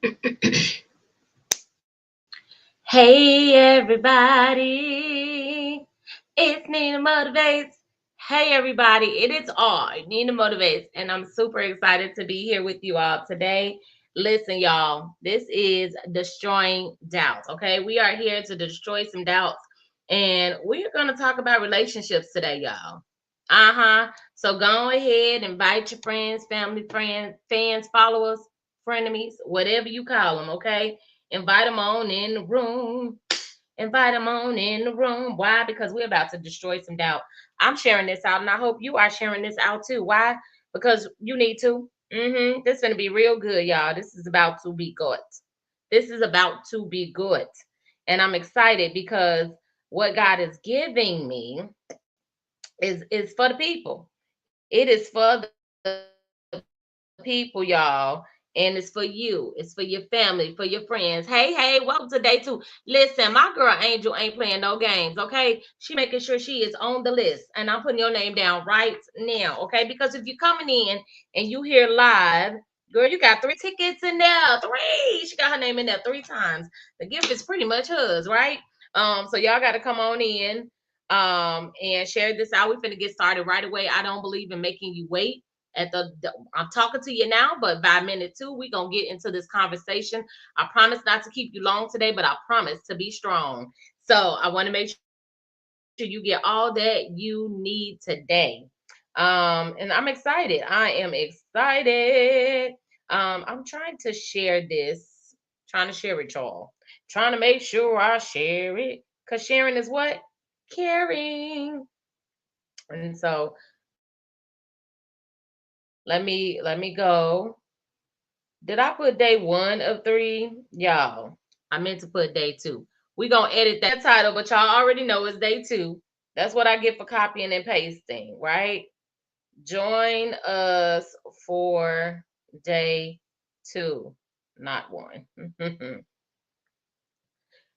Hey everybody, it's Nina Motivates. Hey everybody, it is I, Nina Motivates, and I'm super excited to be here with you all today. Listen, y'all, this is Destroying Doubts, okay? We are here to destroy some doubts, and we're going to talk about relationships today, y'all. So go ahead, invite your friends, family, friends, fans, followers, frenemies, whatever you call them, okay? Invite them on in the room. Invite them on in the room. Why? Because we're about to destroy some doubt. I'm sharing this out, and I hope you are sharing this out too. Why? Because you need to. This is going to be real good, y'all. This is about to be good. This is about to be good. And I'm excited because what God is giving me is for the people. It is for the people, y'all. And it's for you. It's for your family, for your friends. Hey, welcome to day 2. Listen, my girl Angel ain't playing no games, okay? She making sure she is on the list. And I'm putting your name down right now, okay? Because if you're coming in and you hear live, girl, you got 3 tickets in there. 3. She got her name in there 3 times. The gift is pretty much hers, right? So y'all got to come on in and share this out. We're finna get started right away. I don't believe in making you wait. I'm talking to you now, but by minute 2, we're gonna get into this conversation. I promise not to keep you long today, but I promise to be strong. So I want to make sure you get all that you need today. And I'm excited. I am excited. I'm trying to share this, trying to share it, y'all. Trying to make sure I share it. Because sharing is what? Caring. And so let me go. Did I put day 1 of 3? Y'all, I meant to put day 2. We gonna edit that title, but y'all already know it's day 2. That's what I get for copying and pasting, right? Join us for day 2, not 1.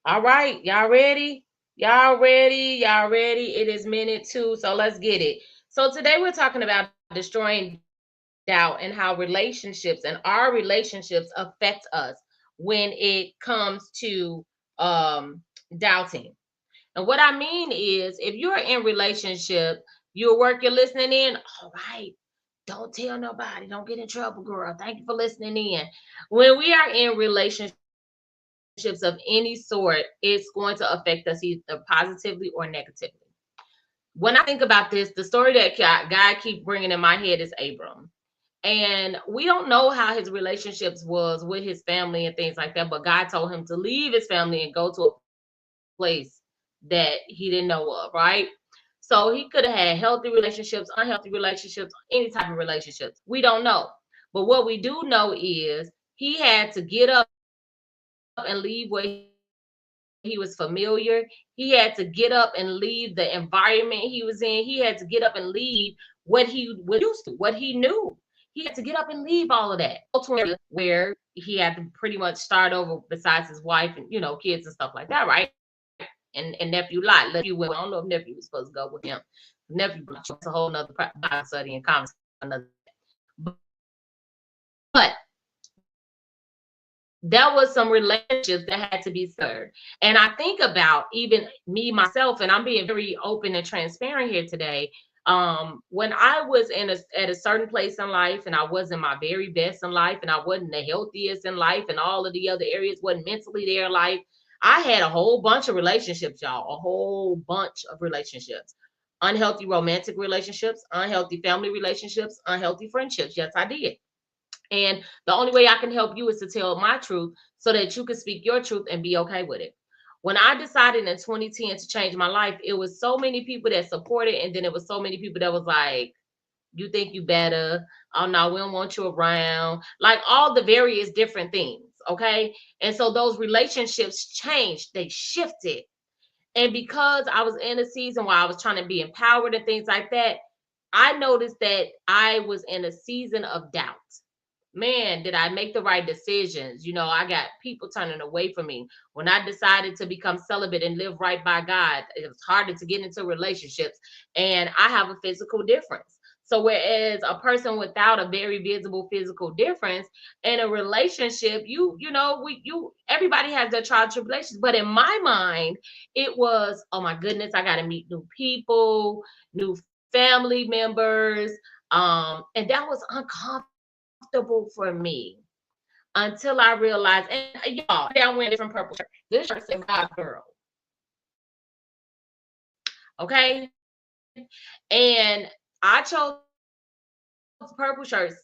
All right, y'all ready? Y'all ready? Y'all ready? It is minute 2, so let's get it. So today we're talking about destroying doubt and how relationships and our relationships affect us when it comes to doubting. And what I mean is, if you're in relationship, you're work, you're listening in. All right, don't tell nobody. Don't get in trouble, girl. Thank you for listening in. When we are in relationships of any sort, it's going to affect us either positively or negatively. When I think about this, the story that God keep bringing in my head is Abram. And we don't know how his relationships was with his family and things like that, but God told him to leave his family and go to a place that he didn't know of, right? So he could have had healthy relationships, unhealthy relationships, any type of relationships. We don't know. But what we do know is he had to get up and leave where he was familiar. He had to get up and leave the environment he was in. He had to get up and leave what he was used to, what he knew. He had to get up and leave all of that. Where he had to pretty much start over besides his wife and kids and stuff like that, right? And nephew Lot. Nephew went. I don't know if nephew was supposed to go with him. Nephew, that's a whole nother Bible study and conversation. But there was some relationships that had to be served. And I think about even me myself, and I'm being very open and transparent here today. When I was at a certain place in life, and I wasn't my very best in life, and I wasn't the healthiest in life, and all of the other areas wasn't mentally there in life, I had a whole bunch of relationships, y'all, a whole bunch of relationships. Unhealthy romantic relationships, unhealthy family relationships, unhealthy friendships. Yes, I did. And the only way I can help you is to tell my truth so that you can speak your truth and be okay with it. When I decided in 2010 to change my life, it was so many people that supported, and then it was so many people that was like, you think you better. Oh no, we don't want you around. Like all the various different things. Okay. And so those relationships changed, they shifted. And because I was in a season where I was trying to be empowered and things like that, I noticed that I was in a season of doubt. Man, did I make the right decisions? I got people turning away from me. When I decided to become celibate and live right by God, it was harder to get into relationships. And I have a physical difference. So whereas a person without a very visible physical difference in a relationship, everybody has their trial tribulations. But in my mind, it was, oh my goodness, I got to meet new people, new family members, and that was uncomfortable for me until I realized. And y'all, I went different purple shirt. This shirt says God girl, okay, and I chose purple shirts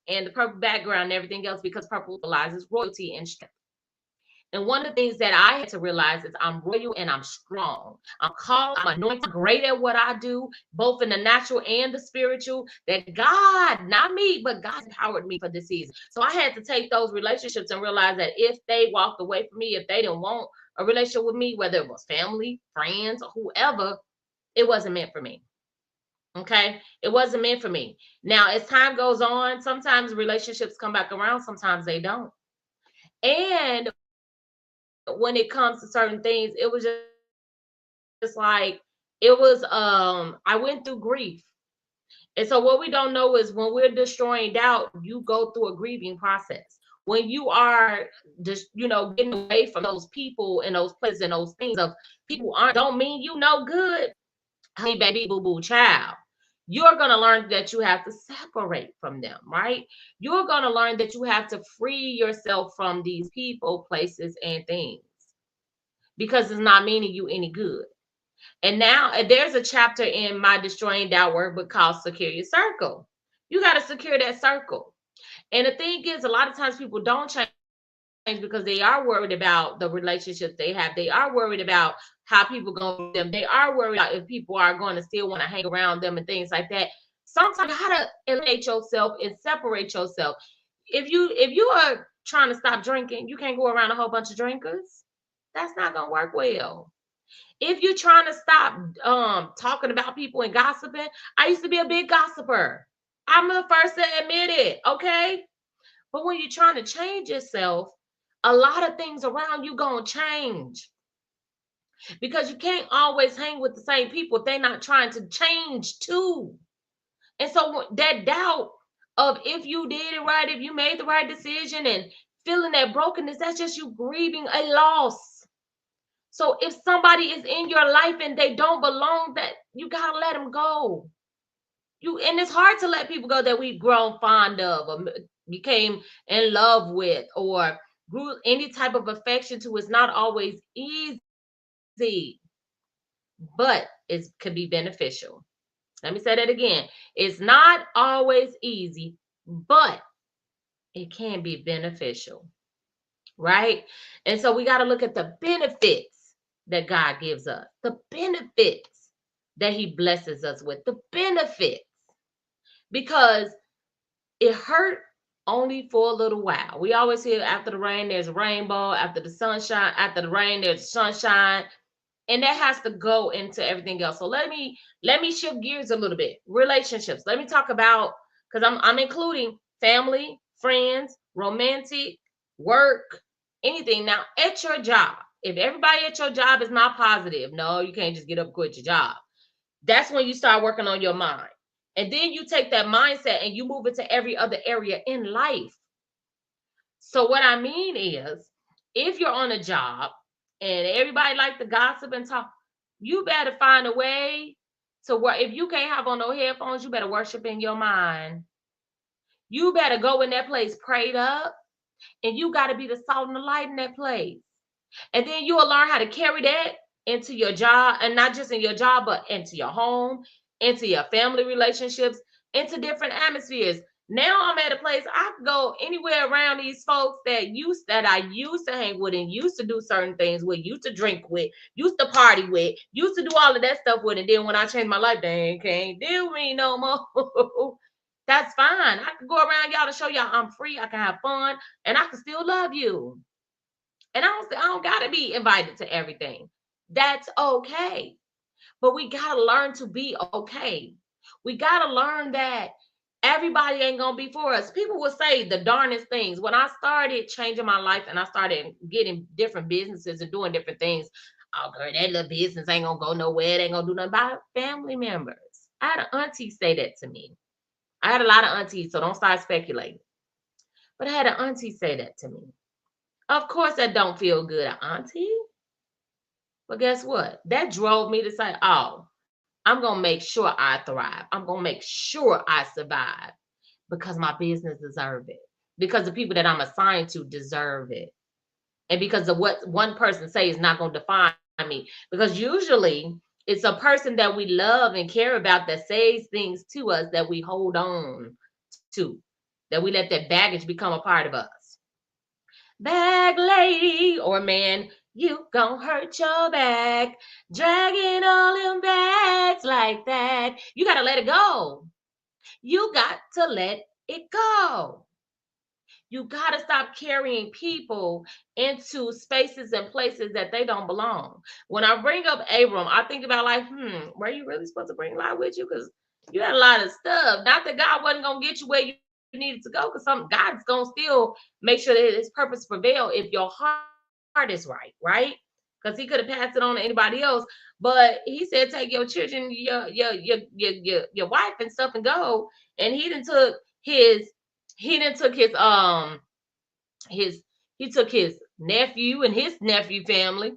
and the purple background and everything else because purple symbolizes royalty and strength. And one of the things that I had to realize is I'm royal and I'm strong. I'm called, I'm anointed, I'm great at what I do, both in the natural and the spiritual. That God, not me, but God empowered me for this season. So I had to take those relationships and realize that if they walked away from me, if they didn't want a relationship with me, whether it was family, friends, or whoever, it wasn't meant for me. Okay, it wasn't meant for me. Now, as time goes on, sometimes relationships come back around, sometimes they don't. And when it comes to certain things, it was just like I went through grief. And so what we don't know is when we're destroying doubt, you go through a grieving process. When you are just, getting away from those people and those places and those things of people aren't don't mean you no good. Hey, baby, boo boo, child. You're going to learn that you have to separate from them, right? You're going to learn that you have to free yourself from these people, places, and things because it's not meaning you any good. And now there's a chapter in my Destroying Doubt workbook called Secure Your Circle. You got to secure that circle. And the thing is, a lot of times people don't change because they are worried about the relationships they have. They are worried about how people go with them. They are worried about if people are going to still want to hang around them and things like that. Sometimes you gotta eliminate yourself and separate yourself. If you are trying to stop drinking, you can't go around a whole bunch of drinkers. That's not gonna work well. If you're trying to stop talking about people and gossiping, I used to be a big gossiper. I'm the first to admit it, okay? But when you're trying to change yourself, a lot of things around you gonna change because you can't always hang with the same people if they're not trying to change too. And so that doubt of if you did it right, if you made the right decision and feeling that brokenness, that's just you grieving a loss. So if somebody is in your life and they don't belong, that you gotta let them go. And it's hard to let people go that we've grown fond of or became in love with or grew any type of affection to. It's not always easy, but it could be beneficial. Let me say that again. It's not always easy, but it can be beneficial, right? And so we got to look at the benefits that God gives us, the benefits that He blesses us with, the benefits, because it hurt only for a little while. We always hear after the rain, there's a rainbow, after the sunshine, after the rain, there's sunshine. And that has to go into everything else. So let me shift gears a little bit. Relationships. Let me talk about because I'm including family, friends, romantic, work, anything. Now at your job, if everybody at your job is not positive, no, you can't just get up and quit your job. That's when you start working on your mind. And then you take that mindset and you move it to every other area in life. So what I mean is, if you're on a job and everybody like to gossip and talk, you better find a way to work. If you can't have on no headphones, you better worship in your mind. You better go in that place prayed up, and you got to be the salt and the light in that place. And then you will learn how to carry that into your job, and not just in your job, but into your home, into your family relationships, into different atmospheres. Now I'm at a place I can go anywhere around these folks that I used to hang with and used to do certain things with, used to drink with, used to party with, used to do all of that stuff with. And then when I changed my life, they can't deal with me no more. That's fine. I can go around y'all to show y'all I'm free. I can have fun, and I can still love you. And I don't gotta be invited to everything. That's okay. But we gotta learn to be okay. We gotta learn that everybody ain't gonna be for us. People will say the darnest things. When I started changing my life and I started getting different businesses and doing different things, oh girl, that little business ain't gonna go nowhere. It ain't gonna do nothing about family members. I had an auntie say that to me. I had a lot of aunties, so don't start speculating. But I had an auntie say that to me. Of course, that don't feel good, auntie. But guess what? That drove me to say, oh, I'm going to make sure I thrive. I'm going to make sure I survive because my business deserves it. Because the people that I'm assigned to deserve it. And because of what one person say is not going to define me. Because usually it's a person that we love and care about that says things to us that we hold on to, that we let that baggage become a part of us. Bag lady or man, you gon' hurt your back, dragging all them bags like that. You got to let it go. You got to let it go. You got to stop carrying people into spaces and places that they don't belong. When I bring up Abram, I think about like, were you really supposed to bring Lot with you? Because you had a lot of stuff. Not that God wasn't going to get you where you needed to go, because God's going to still make sure that his purpose prevail if your heart is right, right? Because he could have passed it on to anybody else. But he said, take your children, your wife and stuff and go. And he done took his his he took his nephew and his nephew family,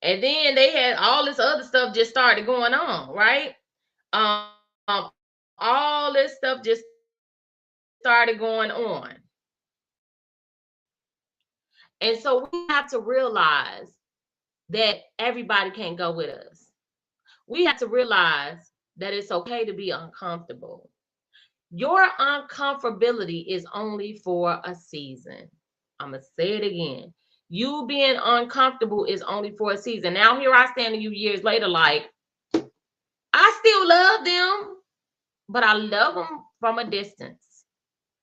and then they had all this other stuff just started going on, right? um all this stuff just started going on. And so we have to realize that everybody can't go with us. We have to realize that it's okay to be uncomfortable. Your uncomfortability is only for a season. I'm going to say it again. You being uncomfortable is only for a season. Now, here I stand a few years later, like, I still love them, but I love them from a distance.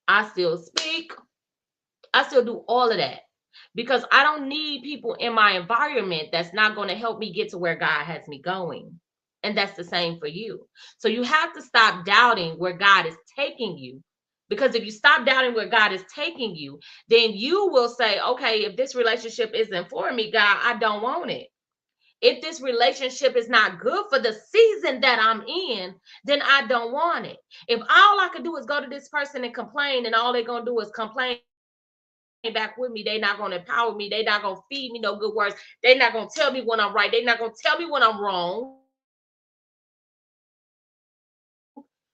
I still speak. I still do all of that because I don't need people in my environment that's not going to help me get to where God has me going. And that's the same for you. So you have to stop doubting where God is taking you. Because if you stop doubting where God is taking you, then you will say, okay, if this relationship isn't for me, God, I don't want it. If this relationship is not good for the season that I'm in, then I don't want it. If all I could do is go to this person and complain, and all they're going to do is complain back with me, they're not going to empower me, they're not going to feed me no good words, they're not going to tell me when I'm right, they're not going to tell me when I'm wrong,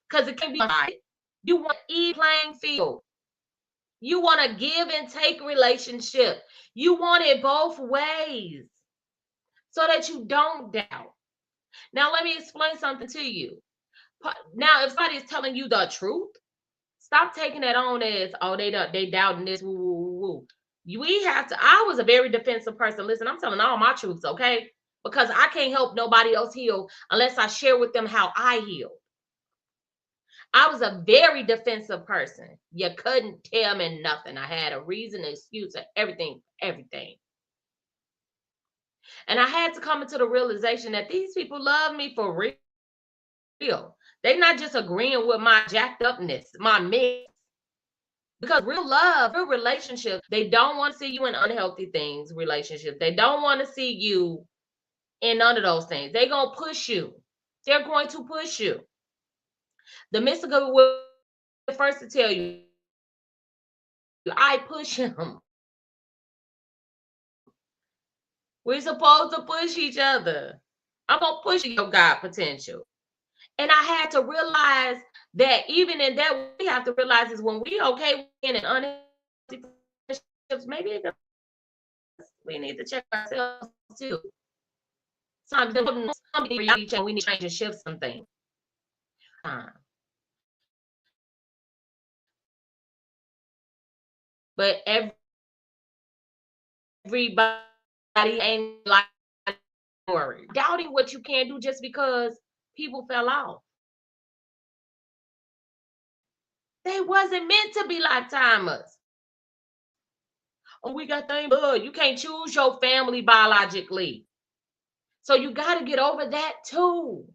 because it can be right. You want to playing field. You want to give and take relationship. You want it both ways so that you don't doubt. Now, let me explain something to you. Now, if somebody is telling you the truth, stop taking that on as, oh, they doubting this. Woo, woo, woo. We have to. I was a very defensive person. Listen, I'm telling all my truths, okay? Because I can't help nobody else heal unless I share with them how I heal. I was a very defensive person. You couldn't tell me nothing. I had a reason, an excuse, everything. And I had to come into the realization that these people love me for real. They're not just agreeing with my jacked upness, my mess. Because real love, real relationship, they don't want to see you in unhealthy things, relationships. They don't want to see you in none of those things. They're going to push you. They're going to push you. The mystical will first to tell you, I push him. We're supposed to push each other. I'm going to push your God potential. And I had to realize that even in that, we have to realize is when we okay in an unhealthy relationships, maybe we need to check ourselves too. Sometimes we need to change and shift something. But everybody ain't like doubting what you can do just because people fell off. They wasn't meant to be like timers. Oh, we got things blood. You can't choose your family biologically. So you got to get over that too.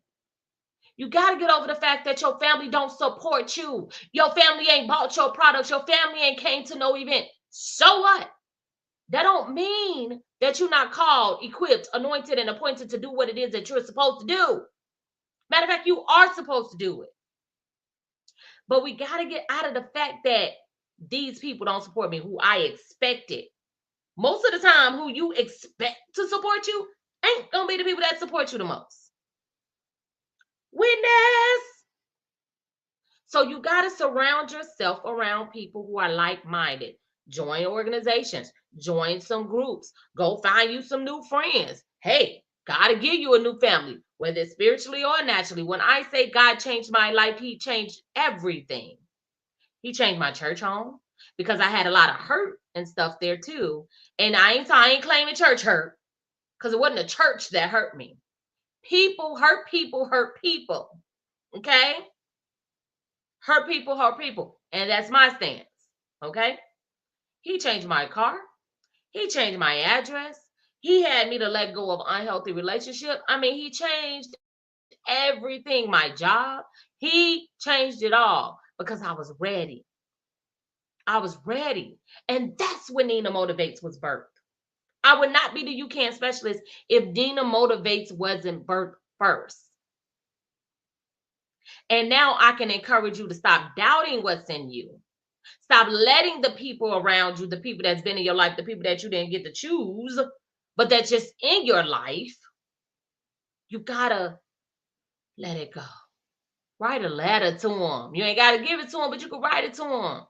You got to get over the fact that your family don't support you. Your family ain't bought your products. Your family ain't came to no event. So what? That don't mean that you're not called, equipped, anointed, and appointed to do what it is that you're supposed to do. Matter of fact, you are supposed to do it. But we got to get out of the fact that these people don't support me who I expected. Most of the time, who you expect to support you ain't going to be the people that support you the most. Witness. So you got to surround yourself around people who are like-minded. Join organizations, join some groups, go find you some new friends. Hey, God to give you a new family, whether it's spiritually or naturally. When I say God changed my life, he changed everything. He changed my church home because I had a lot of hurt and stuff there too. And I ain't claiming church hurt because it wasn't a church that hurt me. People hurt people hurt people. Okay? Hurt people hurt people. And that's my stance. Okay? He changed my car. He changed my address. He had me to let go of unhealthy relationship. I mean, he changed everything. My job. He changed it all because I was ready. I was ready. And that's when Nina Motivates was birthed. I would not be the You Can specialist if Nina Motivates wasn't birthed first. And now I can encourage you to stop doubting what's in you. Stop letting the people around you, the people that's been in your life, the people that you didn't get to choose, but that's just in your life. You gotta let it go. Write a letter to them. You ain't gotta give it to them, but you can write it to them.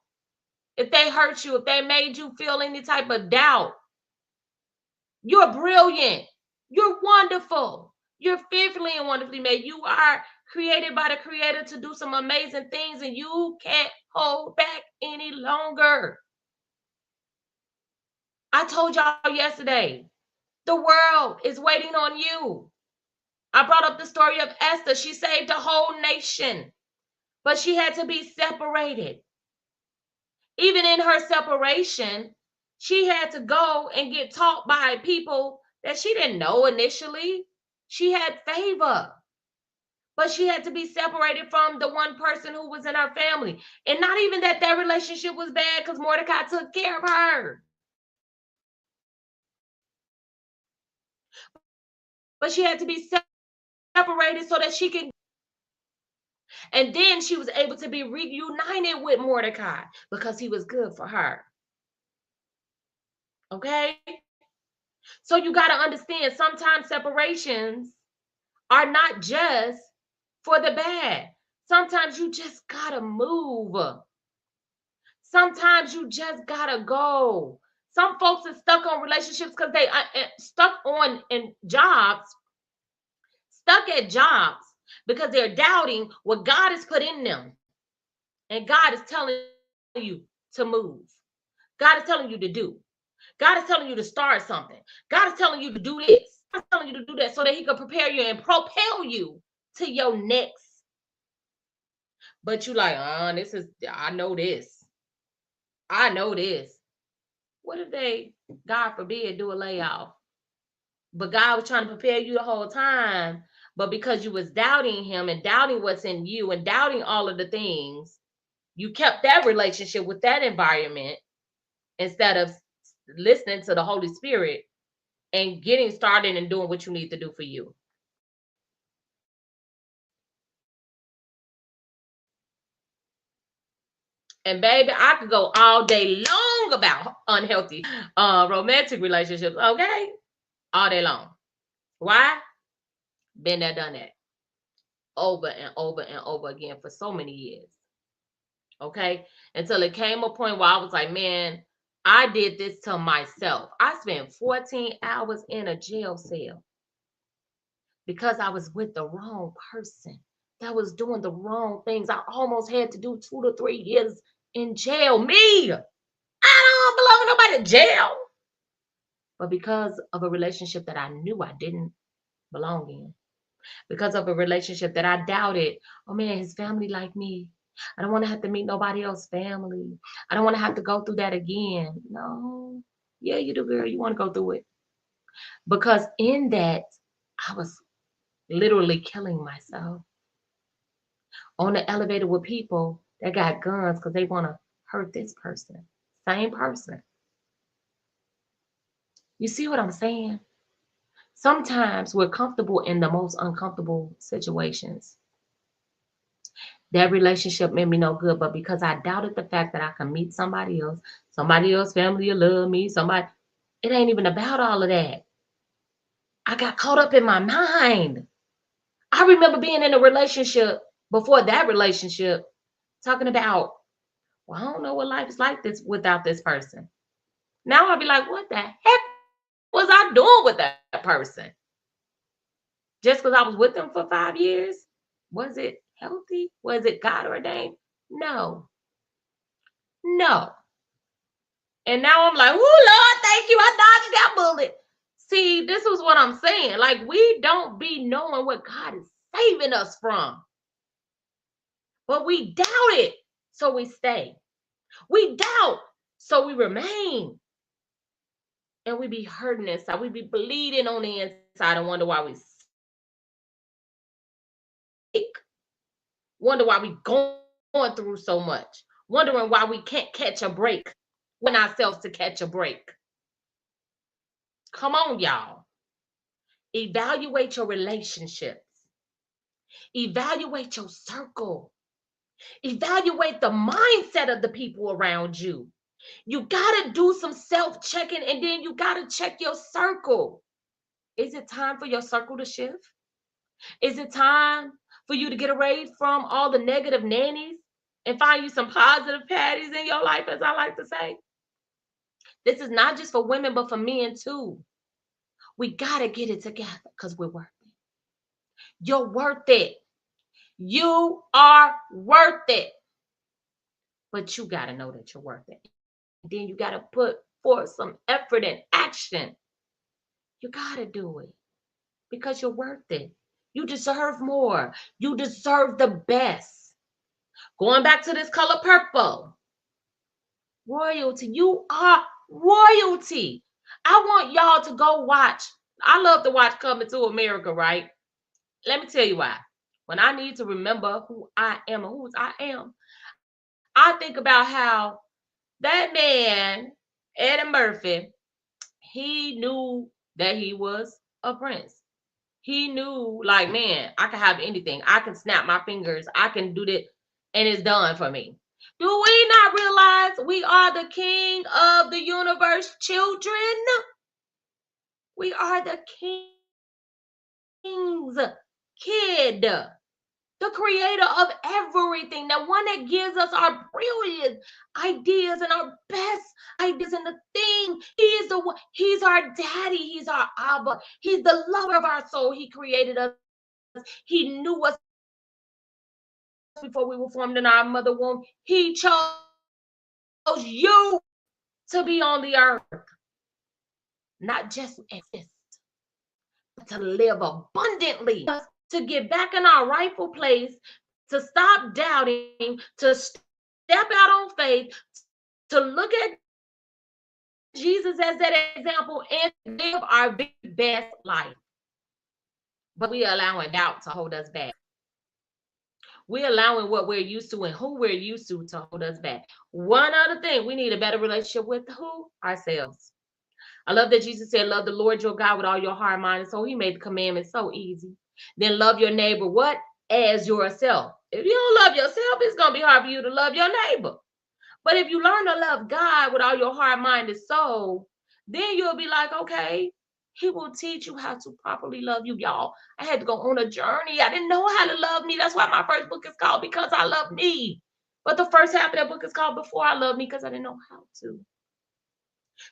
If they hurt you, if they made you feel any type of doubt, you're brilliant. You're wonderful. You're fearfully and wonderfully made. You are created by the Creator to do some amazing things, and you can't hold back any longer. I told y'all yesterday, the world is waiting on you. I brought up the story of Esther. She saved a whole nation, but she had to be separated. Even in her separation, she had to go and get taught by people that she didn't know initially. She had favor, but she had to be separated from the one person who was in her family. And not even that their relationship was bad, because Mordecai took care of her. But she had to be separated so that she could. And then she was able to be reunited with Mordecai because he was good for her. Okay? So you got to understand, sometimes separations are not just for the bad. Sometimes you just got to move. Sometimes you just got to go. Some folks are stuck on relationships because they are stuck on in jobs, stuck at jobs because they're doubting what God has put in them. And God is telling you to move. God is telling you to do. God is telling you to start something. God is telling you to do this. God is telling you to do that so that he can prepare you and propel you to your next. But you like, I know this. I know this. What if they, God forbid, do a layoff? But God was trying to prepare you the whole time. But because you was doubting him and doubting what's in you and doubting all of the things, you kept that relationship with that environment instead of listening to the Holy Spirit and getting started and doing what you need to do for you. And baby, I could go all day long about unhealthy romantic relationships, okay? All day long. Why? Been there, done that. Over and over and over again for so many years. Okay? Until it came a point where I was like, man, I did this to myself. I spent 14 hours in a jail cell because I was with the wrong person that was doing the wrong things. I almost had to do 2 to 3 years in jail. Me, I don't belong in nobody's jail. But because of a relationship that I knew I didn't belong in, because of a relationship that I doubted, oh man, his family like me. I don't want to have to meet nobody else's family. I don't want to have to go through that again. No. Yeah, you do, girl. You want to go through it. Because in that, I was literally killing myself on the elevator with people that got guns because they want to hurt this person. Same person. You see what I'm saying? Sometimes we're comfortable in the most uncomfortable situations. That relationship made me no good, but because I doubted the fact that I can meet somebody else family will love me, somebody, it ain't even about all of that. I got caught up in my mind. I remember being in a relationship before that relationship, talking about, well, I don't know what life is like this without this person. Now I'll be like, what the heck was I doing with that person? Just because I was with them for 5 years? Was it healthy? Was it God ordained? No, no. And now I'm like, oh Lord, thank you. I dodged that bullet. See, this is what I'm saying. Like, we don't be knowing what God is saving us from, but we doubt it. So we stay. We doubt. So we remain. And we be hurting inside. We be bleeding on the inside and wonder why we sick. Wonder why we going through so much. Wondering why we can't catch a break. When ourselves to catch a break. Come on, y'all. Evaluate your relationships. Evaluate your circle. Evaluate the mindset of the people around you. You got to do some self-checking, and then you got to check your circle. Is it time for your circle to shift? Is it time for you to get away from all the negative nannies and find you some positive patties in your life, as I like to say? This is not just for women, but for men too. We got to get it together because we're worth it. You're worth it. You are worth it. But you got to know that you're worth it. Then you got to put forth some effort and action. You got to do it because you're worth it. You deserve more. You deserve the best. Going back to this color purple. Royalty. You are royalty. I want y'all to go watch. I love to watch Coming to America, right? Let me tell you why. When I need to remember who I am and whose I am, I think about how that man, Eddie Murphy, he knew that he was a prince. He knew, like, man, I can have anything. I can snap my fingers. I can do that, and it's done for me. Do we not realize we are the king of the universe, children? We are the king's kid, the creator of everything, the one that gives us our brilliant ideas and our best ideas in the thing. He is the one, he's our daddy, he's our Abba, he's the lover of our soul. He created us, he knew us before we were formed in our mother womb. He chose you to be on the earth, not just exist, but to live abundantly, to get back in our rightful place, to stop doubting, to step out on faith, to look at Jesus as that example and live our best life. But we are allowing doubt to hold us back. We're allowing what we're used to and who we're used to hold us back. One other thing, we need a better relationship with who? Ourselves. I love that Jesus said, love the Lord your God with all your heart, mind, and soul. He made the commandment so easy. Then love your neighbor, what? As yourself. If you don't love yourself, it's going to be hard for you to love your neighbor. But if you learn to love God with all your heart, mind, and soul, then you'll be like, okay, he will teach you how to properly love you, y'all. I had to go on a journey. I didn't know how to love me. That's why my first book is called Because I Love Me. But the first half of that book is called Before I Love Me, because I didn't know how to.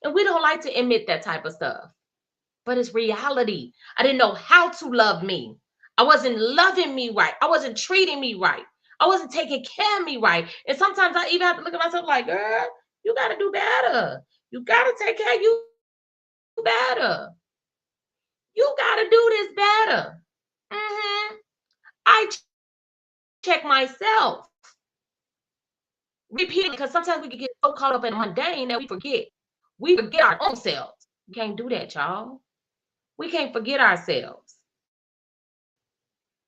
And we don't like to admit that type of stuff. But it's reality. I didn't know how to love me. I wasn't loving me right. I wasn't treating me right. I wasn't taking care of me right. And sometimes I even have to look at myself like, girl, you got to do better. You got to take care of you better. You got to do this better. I check myself. Repeating, because sometimes we can get so caught up in mundane that we forget. We forget our own selves. We can't do that, y'all. We can't forget ourselves.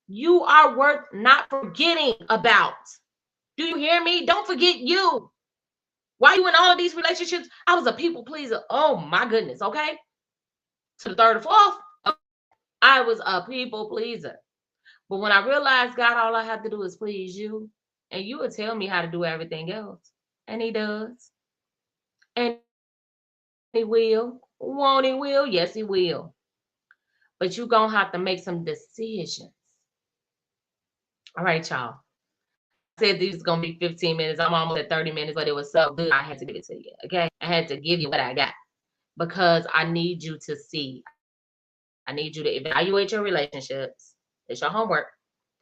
You are worth not forgetting about. Do you hear me? Don't forget you. Why you in all of these relationships? I was a people pleaser. Oh my goodness, okay? To the third or fourth, I was a people pleaser. But when I realized, God, all I have to do is please you, and you will tell me how to do everything else. And he does. And he will. Won't he will? Yes, he will. But you're going to have to make some decisions. All right, y'all. I said these was going to be 15 minutes. I'm almost at 30 minutes, but it was so good. I had to give it to you. Okay. I had to give you what I got because I need you to see. I need you to evaluate your relationships. It's your homework.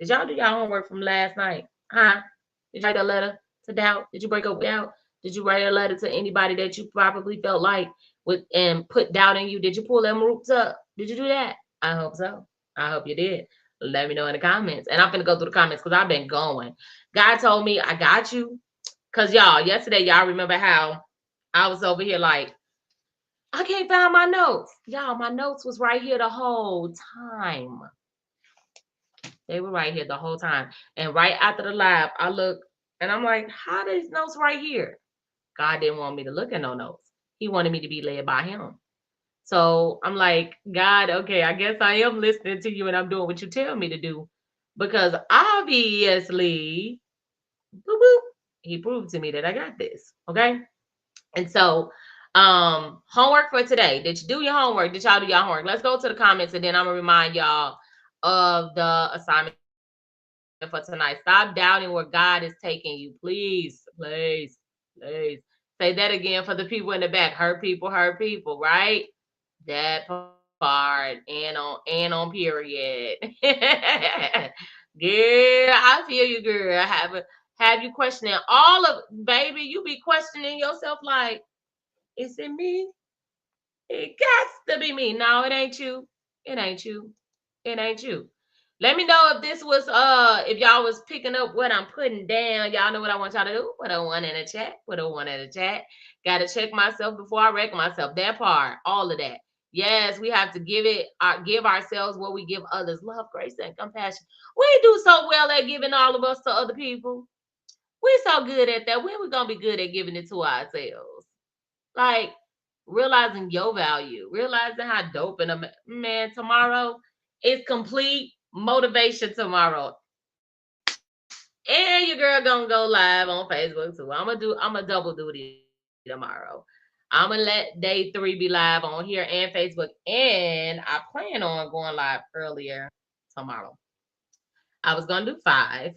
Did y'all do your homework from last night? Huh? Did you write a letter to doubt? Did you break up with doubt? Did you write a letter to anybody that you probably felt like with and put doubt in you? Did you pull them roots up? Did you do that? I hope so. I hope you did. Let me know in the comments. And I'm gonna go through the comments because I've been going. God told me I got you. Cause y'all, yesterday, y'all remember how I was over here like, I can't find my notes. Y'all, my notes was right here the whole time. They were right here the whole time. And right after the live, I look and I'm like, how are these notes right here? God didn't want me to look at no notes. He wanted me to be led by him. So I'm like, God, okay, I guess I am listening to you and I'm doing what you tell me to do. Because obviously, boop, boop, he proved to me that I got this. Okay. And so, homework for today. Did you do your homework? Did y'all do your homework? Let's go to the comments and then I'm gonna remind y'all of the assignment for tonight. Stop doubting where God is taking you. Please, please, please. Say that again for the people in the back. Hurt people, right? That part. And on period. Girl, I feel you, girl. Have you questioning all of baby, you be questioning yourself like, is it me? It got to be me. No, it ain't you. It ain't you. It ain't you. Let me know if this was if y'all was picking up what I'm putting down. Y'all know what I want y'all to do. Put a one in the chat. Put a one in the chat. Gotta check myself before I wreck myself. That part, all of that. Yes, we have to give ourselves what we give others. Love, grace, and compassion. We do so well at giving all of us to other people. We're so good at that. When we gonna be good at giving it to ourselves? Like realizing your value, realizing how dope and man, tomorrow is complete motivation tomorrow. And your girl gonna go live on Facebook too. I'm gonna double duty tomorrow. I'm gonna let day 3 be live on here and Facebook. And I plan on going live earlier tomorrow. I was gonna do 5,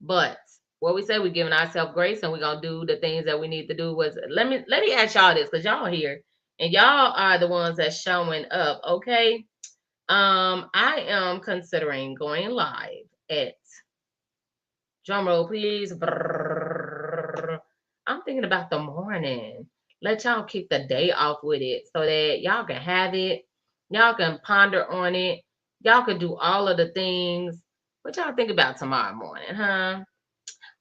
but what we say, we're giving ourselves grace and we're gonna do the things that we need to do. Was let me ask y'all this, because y'all here and y'all are the ones that's showing up. Okay. I am considering going live at, drum roll please. Brrr. I'm thinking about the morning. Let y'all kick the day off with it so that y'all can have it. Y'all can ponder on it. Y'all can do all of the things. What y'all think about tomorrow morning, huh?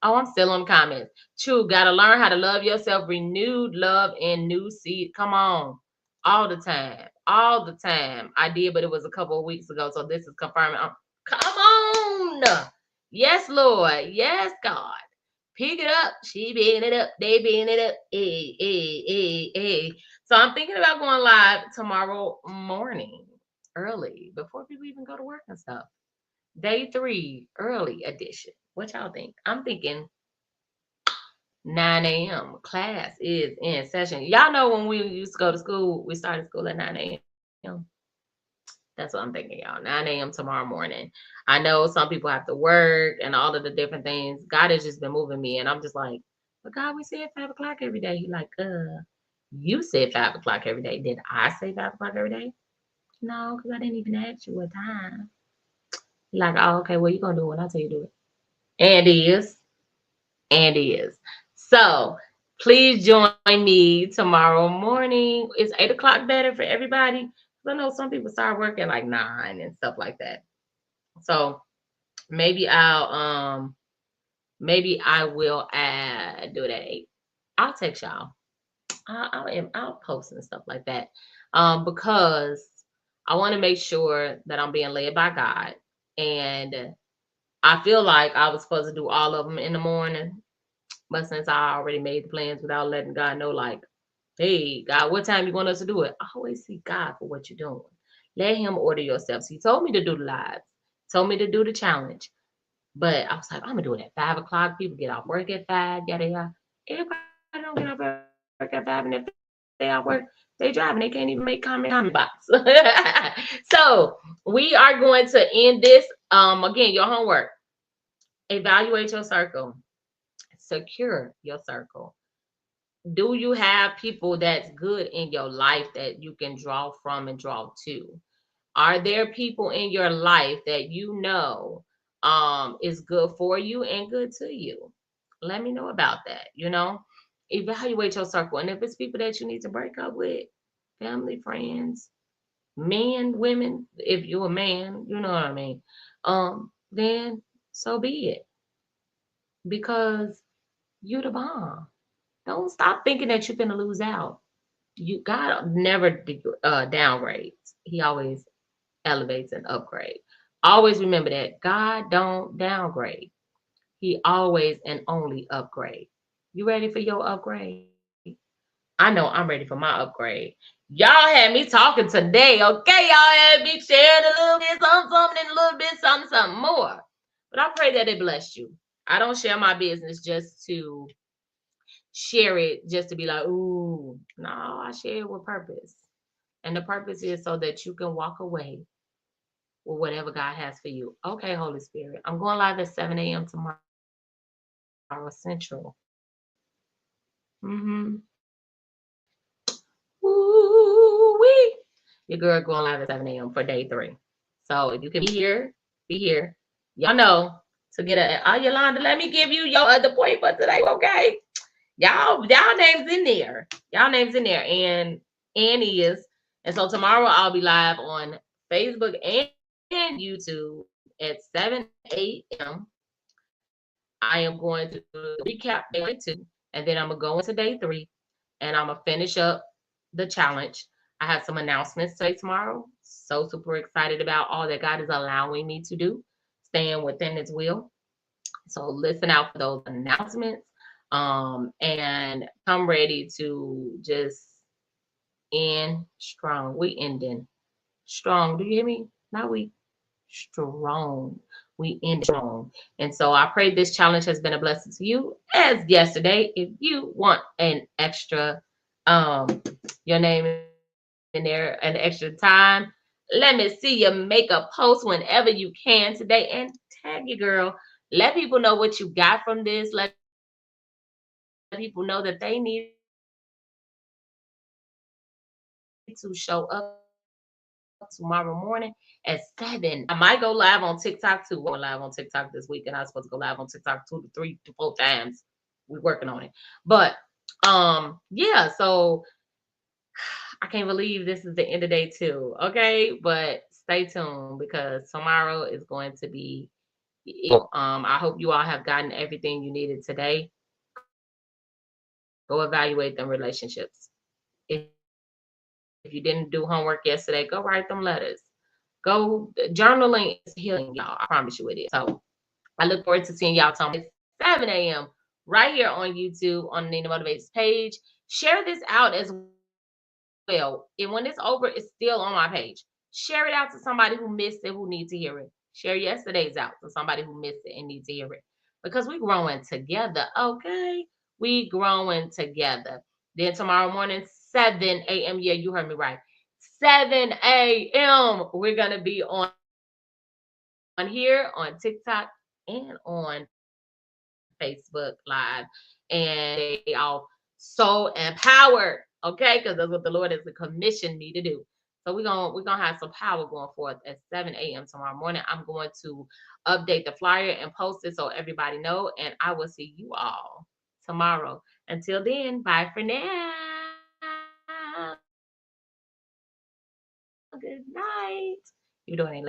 Oh, I'm still on comments. True, gotta learn how to love yourself. Renewed love and new seed. Come on. All the time. All the time. I did, but it was a couple of weeks ago. So this is confirming. Come on. Yes, Lord. Yes, God. Pick it up. She being it up. They being it up. Hey, hey, hey, hey. So I'm thinking about going live tomorrow morning, early, before people even go to work and stuff. Day 3, early edition. What y'all think? I'm thinking 9 a.m. Class is in session. Y'all know when we used to go to school, we started school at 9 a.m. That's what I'm thinking, y'all. 9 a.m. tomorrow morning. I know some people have to work and all of the different things. God has just been moving me, and I'm just like, but God, we said 5 o'clock every day. He like, you said 5 o'clock every day. Did I say 5 o'clock every day? No, because I didn't even ask you what time. He like, oh, okay, well, you're gonna do it when I tell you to do it. And is. And is. So please join me tomorrow morning. Is 8 o'clock better for everybody? I know some people start working like 9 and stuff like that. So maybe I will do it at 8. I'll text y'all. I'll post and stuff like that. Because I want to make sure that I'm being led by God. And I feel like I was supposed to do all of them in the morning. But since I already made the plans without letting God know, like, hey, God, what time you want us to do it? I always see God for what you're doing. Let him order your steps. He told me to do the lives, told me to do the challenge. But I was like, I'm gonna do it at 5 o'clock. People get off work at 5, yada yada. Everybody don't get off work at 5, and if they off work, they driving. They can't even make comment box. So we are going to end this. Again, your homework. Evaluate your circle. Secure your circle. Do you have people that's good in your life that you can draw from and draw to? Are there people in your life that you know is good for you and good to you? Let me know about that, Evaluate your circle. And if it's people that you need to break up with, family, friends, men, women, if you're a man, you know what I mean, then so be it. Because you're the bomb. Don't stop thinking that you're gonna lose out. God never downgrades. He always elevates and upgrade. Always remember that God don't downgrade. He always and only upgrade. You ready for your upgrade? I know I'm ready for my upgrade. Y'all had me talking today, okay? Y'all had me sharing a little bit something and a little bit something more. But I pray that it blessed you. I don't share my business just to share it, just to be like, ooh. No, I share it with purpose. And the purpose is so that you can walk away with whatever God has for you. Okay, Holy Spirit. I'm going live at 7 a.m. tomorrow Central. Mm-hmm. Woo-wee. Your girl going live at 7 a.m. for day 3. So if you can be here, be here. Y'all know to get Yolanda, let me give you your other point for today, okay? Y'all names in there. Y'all names in there. And Annie is. And so tomorrow I'll be live on Facebook and YouTube at 7 a.m. I am going to recap day 2, and then I'm going to go into day 3, and I'm going to finish up the challenge. I have some announcements today, tomorrow. So super excited about all that God is allowing me to do, staying within His will. So listen out for those announcements, and come ready to just end strong. We ending strong. Do you hear me? Not we. Strong. We end strong. And so I pray this challenge has been a blessing to you as yesterday. If you want an extra, your name in there, an extra time, let me see you make a post whenever you can today and tag your girl. Let people know what you got from this. Let people know that they need to show up tomorrow morning at 7. I might go live on TikTok too. We're live on TikTok this week, and I was supposed to go live on TikTok 2 to 3 to 4 times. We're working on it. But yeah, so I can't believe this is the end of day 2. Okay, but stay tuned because tomorrow is going to be I hope you all have gotten everything you needed today. Go evaluate them relationships. If you didn't do homework yesterday, go write them letters. Go journaling is healing, y'all. I promise you it is. So I look forward to seeing y'all tomorrow at 7 a.m. right here on YouTube on the Nina Motivates page. Share this out as well. And when it's over, it's still on my page. Share it out to somebody who missed it, who needs to hear it. Share yesterday's out to somebody who missed it and needs to hear it. Because we growing together, okay? We growing together. Then tomorrow morning, 7 a.m. Yeah, you heard me right. 7 a.m. We're going to be on here, on TikTok, and on Facebook Live. And they are so empowered, okay? Because that's what the Lord has commissioned me to do. So we're gonna have some power going forth at 7 a.m. tomorrow morning. I'm going to update the flyer and post it so everybody know. And I will see you all tomorrow. Until then, bye for now. Good night. You're doing it.